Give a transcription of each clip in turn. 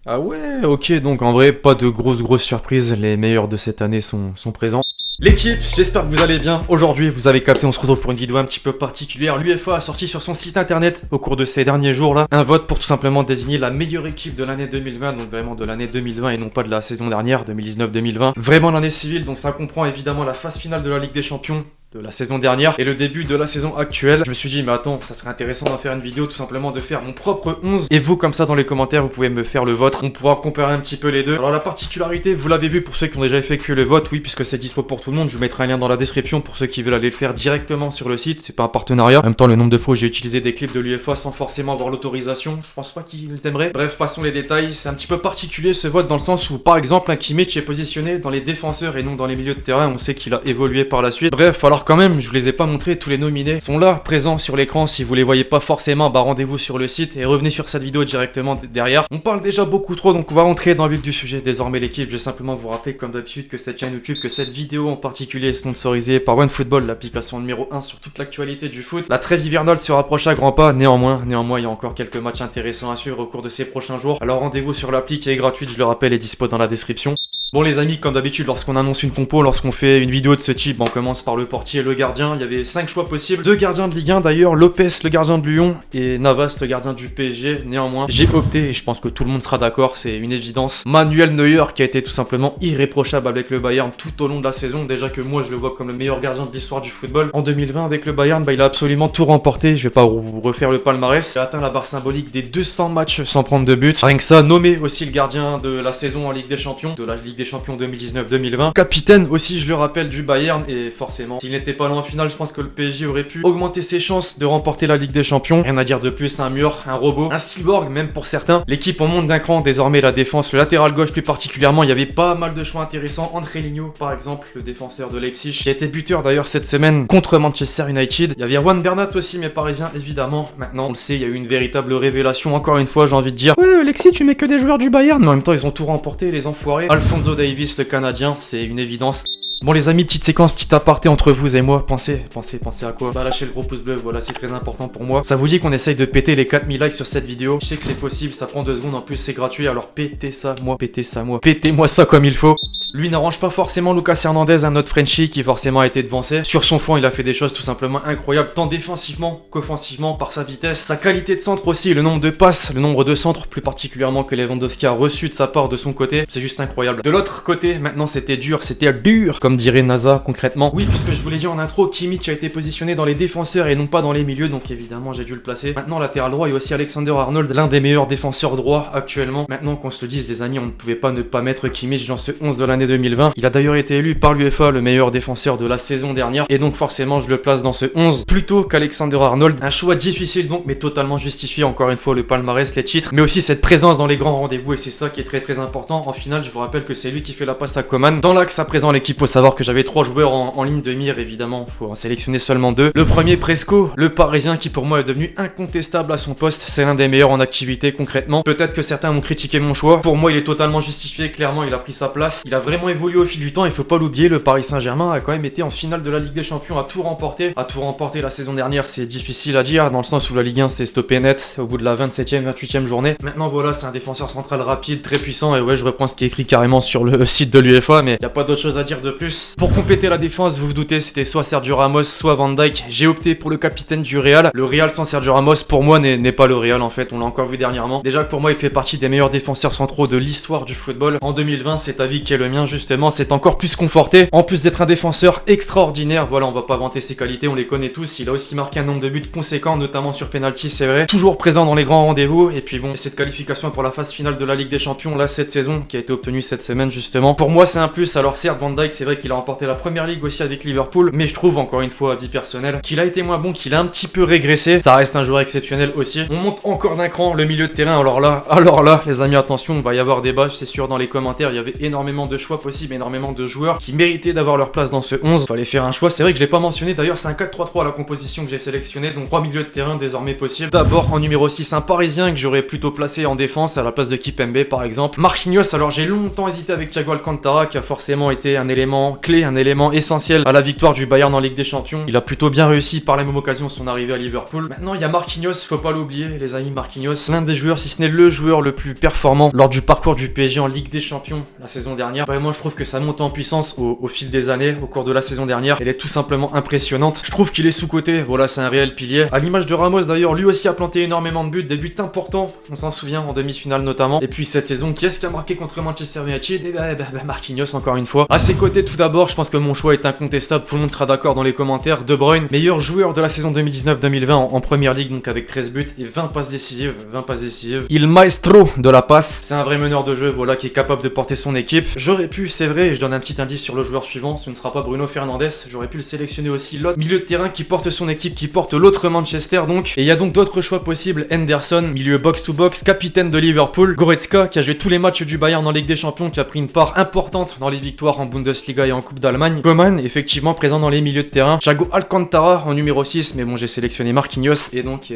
Ah ouais, ok, donc en vrai, pas de grosses surprises, les meilleurs de cette année sont présents. L'équipe, j'espère que vous allez bien. Aujourd'hui, vous avez capté, on se retrouve pour une vidéo un petit peu particulière. L'UEFA a sorti sur son site internet, au cours de ces derniers jours là, un vote pour tout simplement désigner la meilleure équipe de l'année 2020, donc vraiment de l'année 2020 et non pas de la saison dernière, 2019-2020. Vraiment l'année civile, donc ça comprend évidemment la phase finale de la Ligue des Champions, de la saison dernière et le début de la saison actuelle. Je me suis dit mais attends, ça serait intéressant d'en faire une vidéo, tout simplement de faire mon propre 11 et vous comme ça dans les commentaires vous pouvez me faire le vôtre, on pourra comparer un petit peu les deux. Alors la particularité, vous l'avez vu pour ceux qui ont déjà effectué le vote, oui, puisque c'est dispo pour tout le monde, je vous mettrai un lien dans la description pour ceux qui veulent aller le faire directement sur le site, c'est pas un partenariat. En même temps le nombre de fois où j'ai utilisé des clips de l'UEFA sans forcément avoir l'autorisation, je pense pas qu'ils aimeraient. Bref, passons les détails, c'est un petit peu particulier ce vote dans le sens où par exemple un Kimmich est positionné dans les défenseurs et non dans les milieux de terrain, on sait qu'il a évolué par la suite. Bref, alors quand même, je vous les ai pas montrés, tous les nominés sont là, présents sur l'écran. Si vous les voyez pas forcément, bah rendez-vous sur le site et revenez sur cette vidéo directement derrière. On parle déjà beaucoup trop, donc on va rentrer dans le vif du sujet. Désormais l'équipe, je vais simplement vous rappeler comme d'habitude que cette chaîne YouTube, que cette vidéo en particulier est sponsorisée par OneFootball, l'application numéro 1 sur toute l'actualité du foot. La trêve hivernale se rapproche à grands pas, néanmoins il y a encore quelques matchs intéressants à suivre au cours de ces prochains jours. Alors rendez-vous sur l'appli qui est gratuite, je le rappelle, est dispo dans la description. Bon les amis, comme d'habitude, lorsqu'on annonce une compo, lorsqu'on fait une vidéo de ce type, on commence par le portier et le gardien. Il y avait 5 choix possibles, 2 gardiens de Ligue 1 d'ailleurs, Lopez le gardien de Lyon et Navas le gardien du PSG. Néanmoins, j'ai opté, et je pense que tout le monde sera d'accord, c'est une évidence, Manuel Neuer qui a été tout simplement irréprochable avec le Bayern tout au long de la saison. Déjà que moi je le vois comme le meilleur gardien de l'histoire du football. En 2020 avec le Bayern, il a absolument tout remporté, je vais pas vous refaire le palmarès. Il a atteint la barre symbolique des 200 matchs sans prendre de but. Rien que ça, nommé aussi le gardien de la saison en Ligue des Champions, de la Ligue des Champions 2019-2020. Capitaine aussi, je le rappelle, du Bayern, et forcément, s'il n'était pas là en finale, je pense que le PSG aurait pu augmenter ses chances de remporter la Ligue des Champions. Rien à dire de plus, un mur, un robot, un cyborg même pour certains. L'équipe en monte d'un cran, désormais la défense, le latéral gauche plus particulièrement, il y avait pas mal de choix intéressants. André Ligno, par exemple, le défenseur de Leipzig, qui a été buteur d'ailleurs cette semaine contre Manchester United. Il y avait Juan Bernat aussi, mais parisien évidemment. Maintenant, on le sait, il y a eu une véritable révélation, encore une fois, j'ai envie de dire. Ouais, Alexis, tu mets que des joueurs du Bayern, mais en même temps, ils ont tout remporté, les enfoirés. Alphonso Davies, le Canadien, c'est une évidence. Bon les amis, petite séquence, petit aparté entre vous et moi, pensez à quoi? Bah lâchez le gros pouce bleu, voilà, c'est très important pour moi. Ça vous dit qu'on essaye de péter les 4000 likes sur cette vidéo? Je sais que c'est possible, ça prend 2 secondes, en plus c'est gratuit, alors pétez ça moi, pétez-moi ça comme il faut. Lui n'arrange pas forcément Lucas Hernandez, un autre Frenchie qui forcément a été devancé. Sur son fond, il a fait des choses tout simplement incroyables, tant défensivement qu'offensivement, par sa vitesse, sa qualité de centre aussi, le nombre de passes, le nombre de centres plus particulièrement que Lewandowski a reçu de sa part de son côté, c'est juste incroyable. De l'autre côté, maintenant c'était dur, comme dirait NASA concrètement. Oui, puisque je vous l'ai dit en intro, Kimmich a été positionné dans les défenseurs et non pas dans les milieux, donc évidemment j'ai dû le placer. Maintenant latéral droit, il y a aussi Alexander-Arnold, l'un des meilleurs défenseurs droits actuellement. Maintenant qu'on se le dise les amis, on ne pouvait pas ne pas mettre Kimmich dans ce 11 de l'année 2020. Il a d'ailleurs été élu par l'UEFA le meilleur défenseur de la saison dernière, et donc forcément je le place dans ce 11 plutôt qu'Alexander-Arnold. Un choix difficile donc, mais totalement justifié, encore une fois le palmarès, les titres, mais aussi cette présence dans les grands rendez-vous, et c'est ça qui est très important. En finale, je vous rappelle que c'est lui qui fait la passe à Coman. Dans l'axe à présent l'équipe, faut savoir que j'avais 3 joueurs en ligne de mire, évidemment, faut en sélectionner seulement 2. Le premier, Presco, le parisien qui pour moi est devenu incontestable à son poste, c'est l'un des meilleurs en activité concrètement. Peut-être que certains ont critiqué mon choix, pour moi il est totalement justifié, clairement il a pris sa place, il a vraiment évolué au fil du temps, il faut pas l'oublier, le Paris Saint-Germain a quand même été en finale de la Ligue des Champions, a tout remporté la saison dernière, c'est difficile à dire, dans le sens où la Ligue 1 s'est stoppé net au bout de la 27e, 28e journée. Maintenant voilà, c'est un défenseur central rapide, très puissant, et ouais, je reprends ce qui est écrit carrément sur le site de l'UEFA, mais y a pas d'autre chose à dire de plus. Pour compléter la défense, vous vous doutez, c'était soit Sergio Ramos, soit Van Dijk. J'ai opté pour le capitaine du Real. Le Real sans Sergio Ramos, pour moi, n'est pas le Real en fait, on l'a encore vu dernièrement. Déjà que pour moi, il fait partie des meilleurs défenseurs centraux de l'histoire du football. En 2020, cet avis qui est le mien justement, c'est encore plus conforté. En plus d'être un défenseur extraordinaire, voilà, on va pas vanter ses qualités, on les connaît tous. Il a aussi marqué un nombre de buts conséquent, notamment sur penalty, c'est vrai. Toujours présent dans les grands rendez-vous. Et puis bon, cette qualification pour la phase finale de la Ligue des Champions, là, cette saison, qui a été obtenue cette semaine justement. Pour moi, c'est un plus. Alors certes, Van Dijk, c'est vrai qu'il a remporté la première ligue aussi avec Liverpool, mais je trouve encore une fois, avis personnel, qu'il a été moins bon, qu'il a un petit peu régressé. Ça reste un joueur exceptionnel aussi. On monte encore d'un cran le milieu de terrain. Alors là, les amis, attention, on va y avoir débat, c'est sûr, dans les commentaires. Il y avait énormément de choix possibles, énormément de joueurs qui méritaient d'avoir leur place dans ce 11. Fallait faire un choix. C'est vrai que je l'ai pas mentionné. D'ailleurs, c'est un 4-3-3 la composition que j'ai sélectionné, donc 3 milieux de terrain désormais possibles. D'abord en numéro 6, un parisien que j'aurais plutôt placé en défense à la place de Kipembe par exemple. Marquinhos, alors j'ai longtemps hésité avec Thiago Alcantara qui a forcément été un élément élément clé, un élément essentiel à la victoire du Bayern en Ligue des Champions. Il a plutôt bien réussi par la même occasion son arrivée à Liverpool. Maintenant, il y a Marquinhos, faut pas l'oublier, les amis. Marquinhos, l'un des joueurs, si ce n'est le joueur le plus performant lors du parcours du PSG en Ligue des Champions la saison dernière. Vraiment, je trouve que sa montée en puissance au fil des années, au cours de la saison dernière, elle est tout simplement impressionnante. Je trouve qu'il est sous-coté, voilà, c'est un réel pilier. À l'image de Ramos d'ailleurs, lui aussi a planté énormément de buts, des buts importants, on s'en souvient, en demi-finale notamment. Et puis cette saison, qui est-ce qui a marqué contre Manchester United? Et Marquinhos encore une fois. À ses côtés, tout d'abord, je pense que mon choix est incontestable, tout le monde sera d'accord dans les commentaires. De Bruyne, meilleur joueur de la saison 2019-2020 en Première Ligue, donc avec 13 buts et 20 passes décisives. Il maestro de la passe, c'est un vrai meneur de jeu, voilà, qui est capable de porter son équipe. J'aurais pu, c'est vrai, et je donne un petit indice sur le joueur suivant, ce ne sera pas Bruno Fernandes, j'aurais pu le sélectionner aussi, l'autre milieu de terrain qui porte son équipe, qui porte l'autre Manchester donc. Et il y a donc d'autres choix possibles, Henderson, milieu box-to-box, capitaine de Liverpool, Goretzka qui a joué tous les matchs du Bayern en Ligue des Champions, qui a pris une part importante dans les victoires en Bundesliga et en Coupe d'Allemagne, Coman, effectivement présent dans les milieux de terrain, Thiago Alcantara en numéro 6, mais bon, j'ai sélectionné Marquinhos, et donc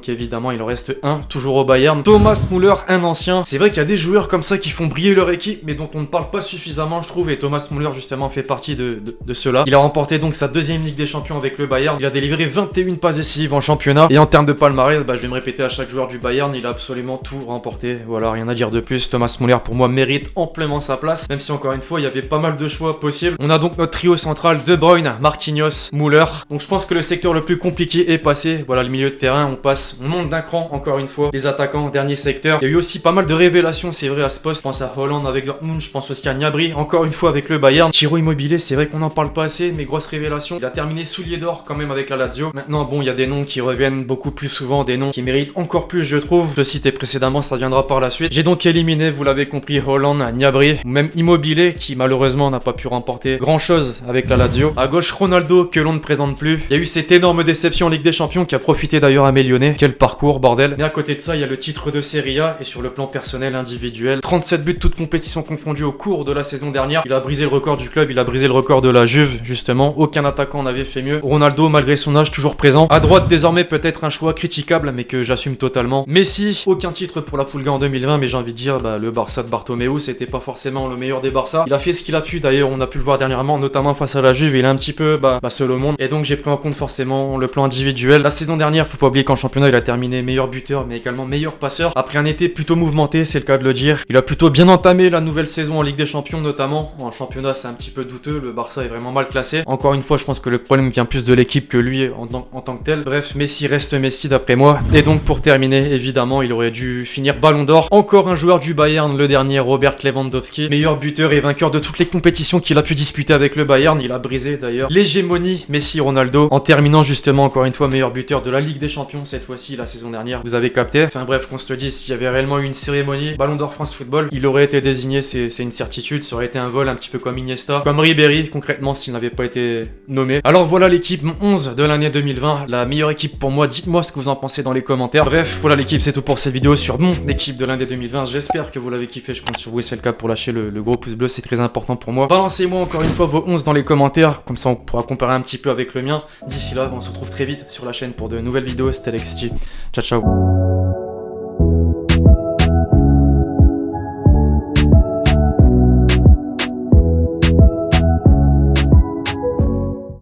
évidemment il en reste un, toujours au Bayern, Thomas Müller, un ancien. C'est vrai qu'il y a des joueurs comme ça qui font briller leur équipe, mais dont on ne parle pas suffisamment, je trouve, et Thomas Müller justement fait partie de ceux-là. Il a remporté donc sa deuxième Ligue des Champions avec le Bayern, il a délivré 21 passes décisives en championnat, et en termes de palmarès, je vais me répéter à chaque joueur du Bayern, il a absolument tout remporté, voilà, rien à dire de plus. Thomas Müller pour moi mérite amplement sa place, même si encore une fois il y avait pas mal de choix possibles. On a donc notre trio central, De Bruyne, Marquinhos, Müller, donc je pense que le secteur le plus compliqué est passé, voilà, le milieu de terrain, on monte d'un cran encore une fois, les attaquants, dernier secteur. Il y a eu aussi pas mal de révélations, c'est vrai, à ce poste. Je pense à Haaland avec Dortmund, je pense aussi à Gnabry, encore une fois avec le Bayern. Ciro Immobile, c'est vrai qu'on n'en parle pas assez, mais grosse révélation. Il a terminé soulier d'or quand même avec la Lazio. Maintenant, bon, il y a des noms qui reviennent beaucoup plus souvent, des noms qui méritent encore plus, je trouve. Je le citais précédemment, ça viendra par la suite. J'ai donc éliminé, vous l'avez compris, Haaland, Gnabry, ou même Immobile, qui malheureusement n'a pas pu remporter grand chose avec la Lazio. À gauche, Ronaldo, que l'on ne présente plus. Il y a eu cette énorme déception en Ligue des Champions qui a profité d'ailleurs à Mélione. Quel parcours, bordel. Mais à côté de ça, il y a le titre de Serie A, et sur le plan personnel, individuel, 37 buts toutes compétitions confondues au cours de la saison dernière. Il a brisé le record du club, il a brisé le record de la Juve, justement. Aucun attaquant n'avait fait mieux. Ronaldo, malgré son âge, toujours présent. À droite, désormais, peut-être un choix critiquable, mais que j'assume totalement. Messi, aucun titre pour la Pulga en 2020, mais j'ai envie de dire, le Barça de Bartomeu, c'était pas forcément le meilleur des Barça. Il a fait ce qu'il a pu, d'ailleurs, on a pu le voir dernièrement, notamment face à la Juve, il est un petit peu, seul au monde. Et donc, j'ai pris en compte forcément le plan individuel. La saison dernière, faut pas oublier qu'en championnat, il a terminé meilleur buteur, mais également meilleur passeur. Après un été plutôt mouvementé, c'est le cas de le dire. Il a plutôt bien entamé la nouvelle saison en Ligue des Champions, notamment. En championnat, c'est un petit peu douteux, le Barça est vraiment mal classé. Encore une fois, je pense que le problème vient plus de l'équipe que lui en tant que tel. Bref, Messi reste Messi d'après moi. Et donc, pour terminer, évidemment, il aurait dû finir Ballon d'Or. Encore un joueur du Bayern, le dernier, Robert Lewandowski. Meilleur buteur et vainqueur de toutes les compétitions qu'il a pu disputer avec le Bayern. Il a brisé d'ailleurs l'hégémonie Messi-Ronaldo, en terminant justement, encore une fois, meilleur buteur de la Ligue des Champions, cette fois-ci, la saison dernière. Vous avez capté. Enfin bref, qu'on se le dise, s'il y avait réellement eu une cérémonie Ballon d'Or France Football, il aurait été désigné, c'est une certitude. Ça aurait été un vol un petit peu comme Iniesta, comme Ribéry, concrètement, s'il n'avait pas été nommé. Alors voilà l'équipe 11 de l'année 2020, la meilleure équipe pour moi. Dites-moi ce que vous en pensez dans les commentaires. Bref, voilà l'équipe, c'est tout pour cette vidéo sur mon équipe de l'année 2020. J'espère que vous l'avez kiffé, je compte sur vous et c'est le cas pour lâcher le gros pouce bleu, c'est très important pour moi. Balancez-moi encore une fois vos 11 dans les commentaires, comme ça on pourra comparer un petit peu avec le mien. D'ici là, on se retrouve très vite sur la chaîne pour de nouvelles vidéos. C'était Alexis. Ciao ciao.